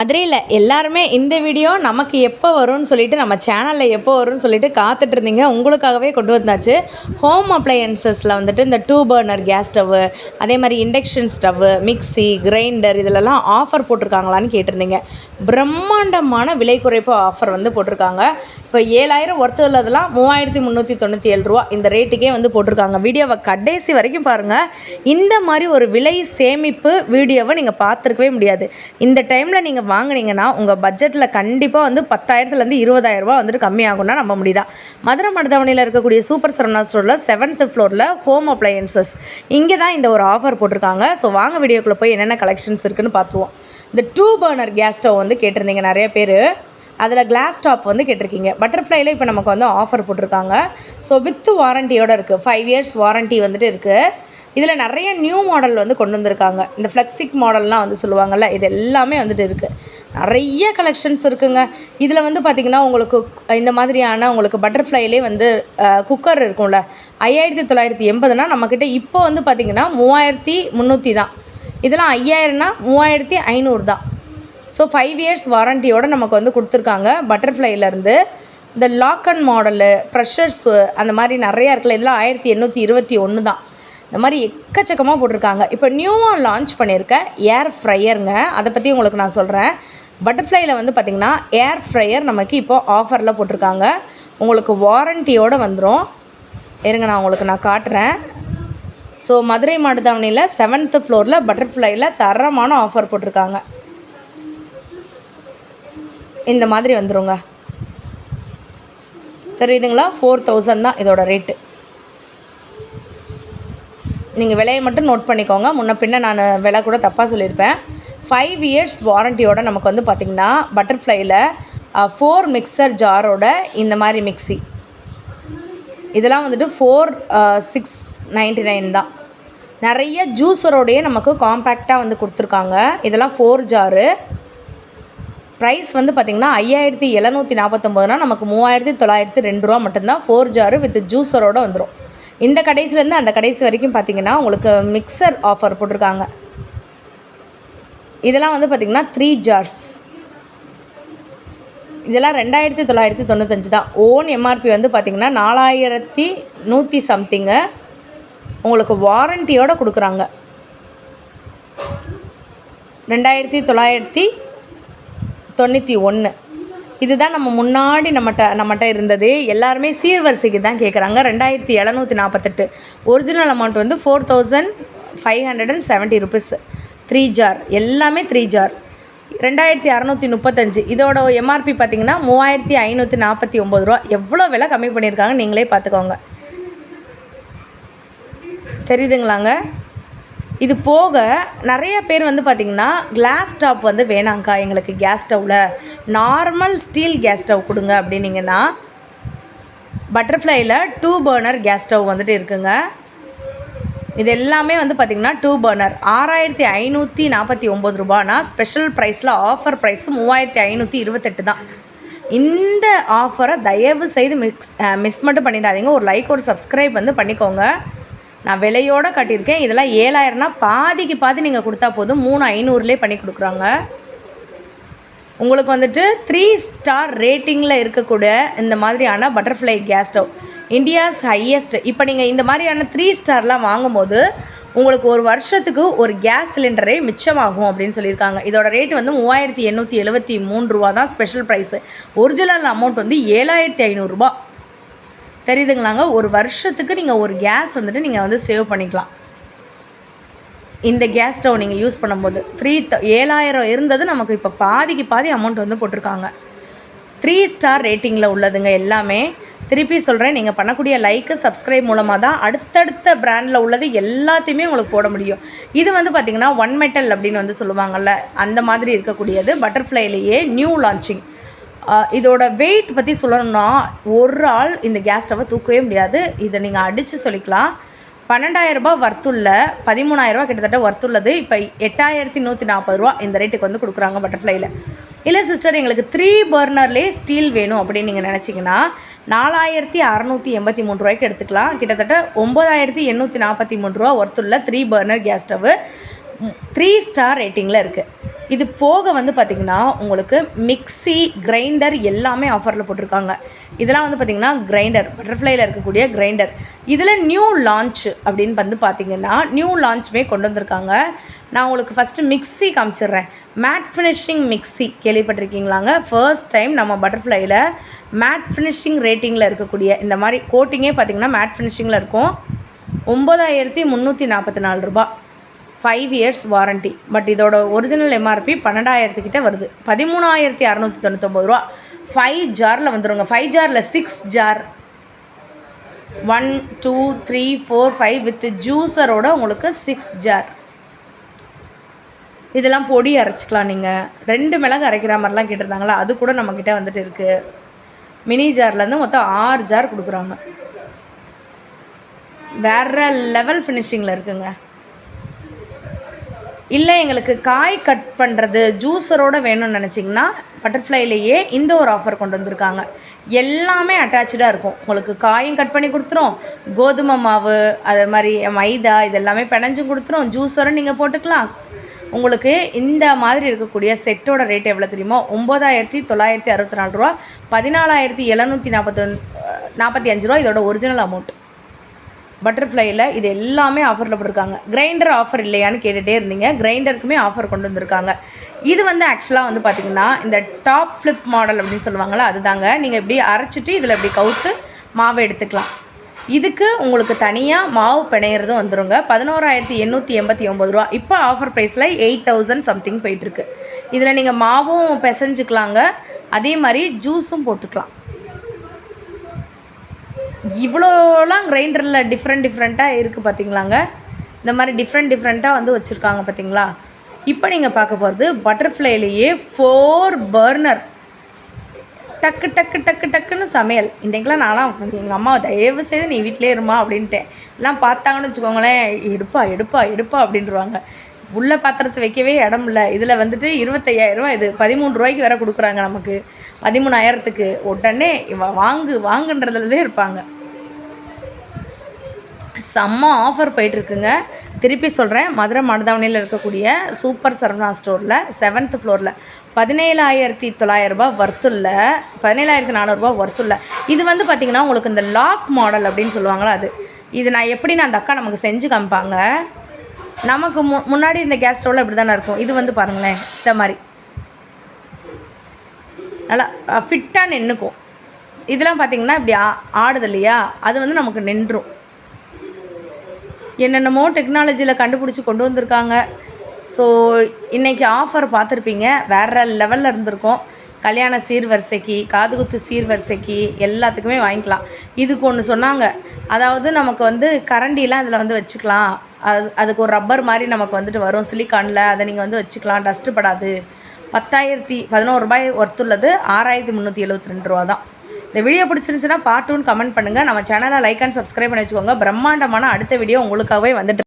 மதுரையில் எல்லாருமே இந்த வீடியோ நமக்கு எப்போ வரும்னு சொல்லிட்டு நம்ம சேனலில் எப்போ வரும்னு சொல்லிட்டு காத்துட்டு இருந்தீங்க. உங்களுக்காகவே கொண்டு வந்தாச்சு. ஹோம் அப்ளையன்சஸில் வந்துட்டு இந்த 2 பர்னர் கேஸ் ஸ்டவ்வு, அதே மாதிரி இண்டக்ஷன் ஸ்டவ்வு, மிக்சி, கிரைண்டர் இதிலெல்லாம் ஆஃபர் போட்டிருக்காங்களான்னு கேட்டிருந்தீங்க. பிரம்மாண்டமான விலை குறைப்பு ஆஃபர் வந்து போட்டிருக்காங்க. இப்போ 7000 ஒர்த்து உள்ளதெல்லாம் 3397 ரூபா இந்த ரேட்டுக்கே வந்து போட்டிருக்காங்க. வீடியோவை கடைசி வரைக்கும் பாருங்கள். இந்த மாதிரி ஒரு விலை சேமிப்பு வீடியோவை நீங்கள் பார்த்துருக்கவே முடியாது. இந்த டைமில் நீங்கள் வாங்கினீங்கன்னா உங்கள் பட்ஜெட்டில் கண்டிப்பாக வந்து 10,000லேருந்து 20,000 ரூபா வந்துட்டு கம்மியாகும்னா நம்ப முடியுதா. மதுரை மருதவணியில் இருக்கக்கூடிய சூப்பர் சரவணா ஸ்டோரில் 7th ஃப்ளோரில் ஹோம் அப்ளையன்சஸ் இங்கே தான் இந்த ஒரு ஆஃபர் போட்டிருக்காங்க. ஸோ வாங்க வீடியோக்குள்ளே போய் என்னென்ன கலெக்ஷன்ஸ் இருக்குதுன்னு பார்த்துருவோம். இந்த 2 பர்னர் கேஸ் ஸ்டவ் வந்து கேட்டிருந்தீங்க நிறைய பேர். அதில் கிளாஸ் டாப் வந்து கேட்டிருக்கீங்க. பட்டர்ஃப்ளைல இப்போ நமக்கு வந்து ஆஃபர் போட்டிருக்காங்க. ஸோ வித் வாரண்டியோடு இருக்குது. 5 இயர்ஸ் வாரண்ட்டி வந்துட்டு இருக்குது. இதில் நிறைய நியூ மாடல் வந்து கொண்டு வந்திருக்காங்க. இந்த ஃப்ளெக்ஸிக் மாடல்லாம் வந்து சொல்லுவாங்கள்ல, இது எல்லாமே வந்துட்டு இருக்குது. நிறைய கலெக்ஷன்ஸ் இருக்குங்க. இதில் வந்து பார்த்திங்கன்னா உங்களுக்கு இந்த மாதிரியான உங்களுக்கு பட்டர்ஃப்ளைலே வந்து குக்கர் இருக்கும்ல, 5980னா நம்மக்கிட்ட இப்போ வந்து பார்த்திங்கன்னா 3300 தான். இதெல்லாம் 5000னா 3500 தான். ஸோ 5 இயர்ஸ் வாரண்டியோடு நமக்கு வந்து கொடுத்துருக்காங்க. பட்டர்ஃப்ளைலேருந்து இந்த லாக் அண்ட் மாடலு, ப்ரெஷர்ஸு அந்த மாதிரி நிறையா இருக்குல்ல, இதெல்லாம் 1821 தான். இந்த மாதிரி எக்கச்சக்கமாக போட்டிருக்காங்க. இப்போ நியூவாக லான்ச் பண்ணியிருக்க ஏர் ஃப்ரையருங்க, அதை பற்றி உங்களுக்கு நான் சொல்கிறேன். பட்டர்ஃப்ளைல வந்து பார்த்திங்கன்னா ஏர் ஃப்ரையர் நமக்கு இப்போது ஆஃபரில் போட்டிருக்காங்க. உங்களுக்கு வாரண்டியோடு வந்துடும். இருங்க நான் உங்களுக்கு காட்டுறேன். ஸோ மதுரை மாட்டுத்தாவணியில் 7th ஃப்ளோரில் பட்டர்ஃப்ளைல தரமான ஆஃபர் போட்டிருக்காங்க. இந்த மாதிரி வந்துடுங்க. தெரியுதுங்களா? 4000 தான் இதோட ரேட்டு. நீங்கள் விலையை மட்டும் நோட் பண்ணிக்கோங்க. முன்ன பின்ன நான் விலை கூட தப்பாக சொல்லியிருப்பேன். 5 இயர்ஸ் வாரண்டியோட நமக்கு வந்து பார்த்திங்கன்னா பட்டர்ஃப்ளைல 4 மிக்சர் ஜாரோட இந்த மாதிரி மிக்சி, இதெல்லாம் வந்துட்டு 4699 தான். நிறைய ஜூஸரோடையே நமக்கு காம்பேக்டாக வந்து கொடுத்துருக்காங்க. இதெல்லாம் 4 ஜாரு. ப்ரைஸ் வந்து பார்த்திங்கன்னா 5749னா நமக்கு 3902 ரூபா மட்டும்தான். 4 ஜாரு வித் ஜூஸரோடு வந்துடும். இந்த கடைசிலேருந்து அந்த கடைசி வரைக்கும் பார்த்திங்கன்னா உங்களுக்கு மிக்சர் ஆஃபர் போட்டிருக்காங்க. இதெல்லாம் வந்து பார்த்திங்கன்னா 3 ஜார்ஸ். இதெல்லாம் 2995 தான். ஓன் எம்ஆர்பி வந்து பார்த்திங்கன்னா 4100 சம்திங்கு. உங்களுக்கு வாரண்டியோடு கொடுக்குறாங்க. 2991. இதுதான் நம்ம முன்னாடி நம்மகிட்ட இருந்தது. எல்லாருமே சீர்வரிசைக்கு தான் கேட்குறாங்க. 2748. ஒரிஜினல் அமௌண்ட் வந்து 4570 ருபீஸ். 3 ஜார் எல்லாமே 3 ஜார். 2635. இதோட எம்ஆர்பி பார்த்திங்கன்னா 3549 ரூபா. எவ்வளோ விலை கம்மி பண்ணியிருக்காங்க நீங்களே பார்த்துக்கோங்க. தெரியுதுங்களாங்க? இது போக நிறைய பேர் வந்து பார்த்திங்கன்னா கிளாஸ் டாப் வந்து வேணாங்க்கா எங்களுக்கு கேஸ் ஸ்டவ்வில், நார்மல் ஸ்டீல் கேஸ் ஸ்டவ் கொடுங்க அப்படின்னிங்கன்னா பட்டர்ஃப்ளைல 2 பர்னர் கேஸ் ஸ்டவ் வந்துட்டு இருக்குங்க. இது எல்லாமே வந்து பார்த்திங்கன்னா 2 பர்னர் 6549 ரூபானா ஸ்பெஷல் ப்ரைஸில் ஆஃபர் ப்ரைஸ் 3528 தான். இந்த ஆஃபரை தயவு செய்து மிஸ் மட்டும் பண்ணிடாதீங்க. ஒரு லைக், ஒரு சப்ஸ்கிரைப் வந்து பண்ணிக்கோங்க. நான் விலையோடு கட்டியிருக்கேன். இதெல்லாம் 7000னா பாதிக்கு பாதி நீங்கள் கொடுத்தா போதும். 3500லே பண்ணி கொடுக்குறாங்க. உங்களுக்கு வந்துட்டு 3 ஸ்டார் ரேட்டிங்கில் இருக்கக்கூடிய இந்த மாதிரியான butterfly gas stove, India's highest. இப்போ நீங்கள் இந்த மாதிரியான 3 ஸ்டார்லாம் வாங்கும்போது உங்களுக்கு ஒரு வருஷத்துக்கு ஒரு கேஸ் சிலிண்டரே மிச்சமாகும் அப்படின்னு சொல்லியிருக்காங்க. இதோட ரேட் வந்து 3873 ரூபா தான் ஸ்பெஷல் ப்ரைஸு. ஒரிஜினல் அமௌண்ட் வந்து 7500 ரூபா. தெரியுதுங்களாங்க? ஒரு வருஷத்துக்கு நீங்கள் ஒரு கேஸ் வந்துட்டு நீங்கள் வந்து சேவ் பண்ணிக்கலாம். இந்த கேஸ் ஸ்டவ் நீங்கள் யூஸ் பண்ணும்போது 7000 இருந்தது நமக்கு இப்போ பாதிக்கு பாதி அமௌண்ட் வந்து போட்டிருக்காங்க. 3 ஸ்டார் ரேட்டிங்கில் உள்ளதுங்க எல்லாமே. திருப்பி சொல்கிறேன், நீங்கள் பண்ணக்கூடிய லைக்கு, சப்ஸ்கிரைப் மூலமாக தான் அடுத்தடுத்த பிராண்டில் உள்ளது எல்லாத்தையுமே உங்களுக்கு போட முடியும். இது வந்து பார்த்திங்கன்னா 1 மெட்டல் அப்படின்னு வந்து சொல்லுவாங்கள்ல, அந்த மாதிரி இருக்கக்கூடியது. பட்டர்ஃப்ளைலேயே நியூ லான்ச்சிங். இதோட வெயிட் பற்றி சொல்லணும்னா ஒரு ஆள் இந்த கேஸ் ஸ்டவ்வை தூக்கவே முடியாது. இதை நீங்கள் அடித்து சொல்லிக்கலாம். 12,000 ரூபா வர்த்துள்ள, 13,000 ரூபா கிட்டத்தட்ட வர்த்துள்ளது. இப்போ 8140 ரூபா இந்த ரேட்டுக்கு வந்து கொடுக்குறாங்க பட்டர்ஃப்ளைல. இல்லை சிஸ்டர் எங்களுக்கு 3 பர்னர்லேயே ஸ்டீல் வேணும் அப்படின்னு நீங்கள் நினச்சிங்கன்னா 4683 ரூபாய்க்கு எடுத்துக்கலாம். கிட்டத்தட்ட 9843 ரூபா ஒர்த்துள்ள 3 பர்னர் கேஸ் ஸ்டவ்வு 3 ஸ்டார் ரேட்டிங்கில் இருக்குது. இது போக வந்து பார்த்திங்கன்னா உங்களுக்கு மிக்ஸி கிரைண்டர் எல்லாமே ஆஃபரில் போட்டிருக்காங்க. இதெல்லாம் வந்து பார்த்திங்கன்னா கிரைண்டர், பட்டர்ஃப்ளையில் இருக்கக்கூடிய கிரைண்டர். இதில் நியூ லான்ச் அப்படின்னு வந்து பார்த்திங்கன்னா நியூ லான்ச்சுமே கொண்டு வந்திருக்காங்க. நான் உங்களுக்கு ஃபஸ்ட்டு மிக்ஸி காமிச்சிடுறேன். மேட் ஃபினிஷிங் மிக்ஸி கேள்விப்பட்டிருக்கீங்களாங்க? ஃபர்ஸ்ட் டைம் நம்ம பட்டர்ஃப்ளையில் மேட் ஃபினிஷிங் ரேட்டிங்கில் இருக்கக்கூடிய இந்த மாதிரி கோட்டிங்கே பார்த்திங்கன்னா மேட் ஃபினிஷிங்கில் இருக்கும். 9344 ரூபா, 5 இயர்ஸ் வாரண்ட்டி. பட் இதோட ஒரிஜினல் எம்ஆர்பி 12,000 கிட்ட வருது. 13,699 ரூபா. 5 ஜாரில் வந்துடுங்க. 5 ஜாரில் 6 ஜார், 1 2 3 4 5 வித் ஜூஸரோட உங்களுக்கு 6 ஜார். இதெல்லாம் பொடி அரைச்சிக்கலாம். நீங்கள் 2 மிளகு அரைக்கிற மாதிரிலாம் கேட்டிருந்தாங்களா, அது கூட நம்மக்கிட்ட வந்துட்டு இருக்குது. மினி ஜார்லேருந்து மொத்தம் 6 ஜார் கொடுக்குறாங்க. வேறு லெவல் ஃபினிஷிங்கில் இருக்குங்க. இல்லை எங்களுக்கு காய் கட் பண்ணுறது ஜூஸரோடு வேணும்னு நினச்சிங்கன்னா பட்டர்ஃப்ளைலேயே இந்த ஒரு ஆஃபர் கொண்டு வந்திருக்காங்க. எல்லாமே அட்டாச்சாக இருக்கும். உங்களுக்கு காயும் கட் பண்ணி கொடுத்துரும், கோதுமை மாவு அது மாதிரி மைதா இதெல்லாமே பிணைஞ்சும் கொடுத்துரும், ஜூஸரும் நீங்கள் போட்டுக்கலாம். உங்களுக்கு இந்த மாதிரி இருக்கக்கூடிய செட்டோட ரேட் எவ்வளோ தெரியுமோ? 9,964 ரூபா, 14,745 ரூபா இதோட ஒரிஜினல் அமௌண்ட். பட்டர்ஃப்ளையில் இது எல்லாமே ஆஃபரில் போட்டிருக்காங்க. கிரைண்டர் ஆஃபர் இல்லையான்னு கேட்டுகிட்டே இருந்தீங்க. கிரைண்டருக்குமே ஆஃபர் கொண்டு வந்திருக்காங்க. இது வந்து ஆக்சுவலாக வந்து பார்த்திங்கன்னா இந்த டாப் ஃப்ளிப் மாடல் அப்படின்னு சொல்லுவாங்களா, அதுதாங்க. நீங்கள் இப்படி அரைச்சிட்டு இதில் இப்படி கவுத்து மாவை எடுத்துக்கலாம். இதுக்கு உங்களுக்கு தனியாக மாவு பிணையிறதும் வந்துடுங்க. 11,889 ரூபா. இப்போ ஆஃபர் ப்ரைஸில் 8,000 சம்திங் போயிட்டுருக்கு. இதில் நீங்கள் மாவும் பிசைஞ்சிக்கலாங்க, அதே மாதிரி ஜூஸும் போட்டுக்கலாம். இவ்வளோலாம் கிரைண்டரில் டிஃப்ரெண்ட்டாக இருக்குது பார்த்திங்களாங்க. இந்த மாதிரி டிஃப்ரெண்ட்டாக வந்து வச்சுருக்காங்க பார்த்திங்களா. இப்போ நீங்கள் பார்க்க போகிறது பட்டர்ஃப்ளைலேயே 4 பர்னர் டக்குன்னு சமையல். இன்றைக்கெலாம் நான்லாம் எங்கள் அம்மா தயவு செய்து நீ வீட்டிலே இருமா அப்படின்ட்டேன். எல்லாம் பார்த்தாங்கன்னு வச்சுக்கோங்களேன், எடுப்பா அப்படின்ட்டுருவாங்க. உள்ள பாத்திரத்தை வைக்கவே இடம் இல்லை. இதில் வந்துட்டு 25,000 ரூபா, இது 13 ரூபாய்க்கு வேறு கொடுக்குறாங்க நமக்கு. 13,000க்கு உடனே வாங்குன்றதுலதே இருப்பாங்க. செம்ம ஆஃபர் போயிட்டுருக்குங்க. திருப்பி சொல்கிறேன், மதுரை மருதாவணியில் இருக்கக்கூடிய சூப்பர் சரவணா ஸ்டோரில் 7th ஃப்ளோரில் 17,900 ரூபா வர்த்துள்ள, 17,400 ரூபா வர்த்துள்ள. இது வந்து பார்த்திங்கன்னா உங்களுக்கு இந்த லாக் மாடல் அப்படின்னு சொல்லுவாங்களா, அது. இது நான் எப்படின்னு அந்த அக்கா நமக்கு செஞ்சு காமிப்பாங்க. நமக்கு முன்னாடி இந்த கேஸ் ஸ்டவ்வில் இப்படி தானே இருக்கும். இது வந்து பாருங்களேன், இந்த மாதிரி நல்லா ஃபிட்டாக நின்றுக்கும். இதெல்லாம் பார்த்திங்கன்னா இப்படி ஆடுது இல்லையா, அது வந்து நமக்கு நின்றும். என்னென்னமோ டெக்னாலஜியில் கண்டுபிடிச்சி கொண்டு வந்திருக்காங்க. ஸோ இன்றைக்கி ஆஃபர் பார்த்துருப்பீங்க, வேறு லெவலில் இருந்திருக்கும். கல்யாண சீர்வரிசைக்கு, காதுகுத்து சீர்வரிசைக்கு எல்லாத்துக்குமே வாங்கிக்கலாம். இதுக்கு ஒன்று சொன்னாங்க, அதாவது நமக்கு வந்து கரண்டிலாம் இதில் வந்து வச்சுக்கலாம். அதுக்கு ஒரு ரப்பர் மாதிரி நமக்கு வந்துட்டு வரும் சிலிக்கானில், அதை நீங்கள் வந்து வச்சுக்கலாம், டஸ்ட்டு படாது. 10,011 ரூபாய் ஒர்த்துள்ளது. 6,372 ரூபா தான். இந்த வீடியோ பிடிச்சிருந்துச்சுன்னா பார்ட் 2 கமெண்ட் பண்ணுங்கள். நம்ம சேனலை லைக் அண்ட் சப்ஸ்கிரைப் பண்ணி வச்சுக்கோங்க. பிரம்மாண்டமான அடுத்த வீடியோ உங்களுக்காகவே வந்துட்டு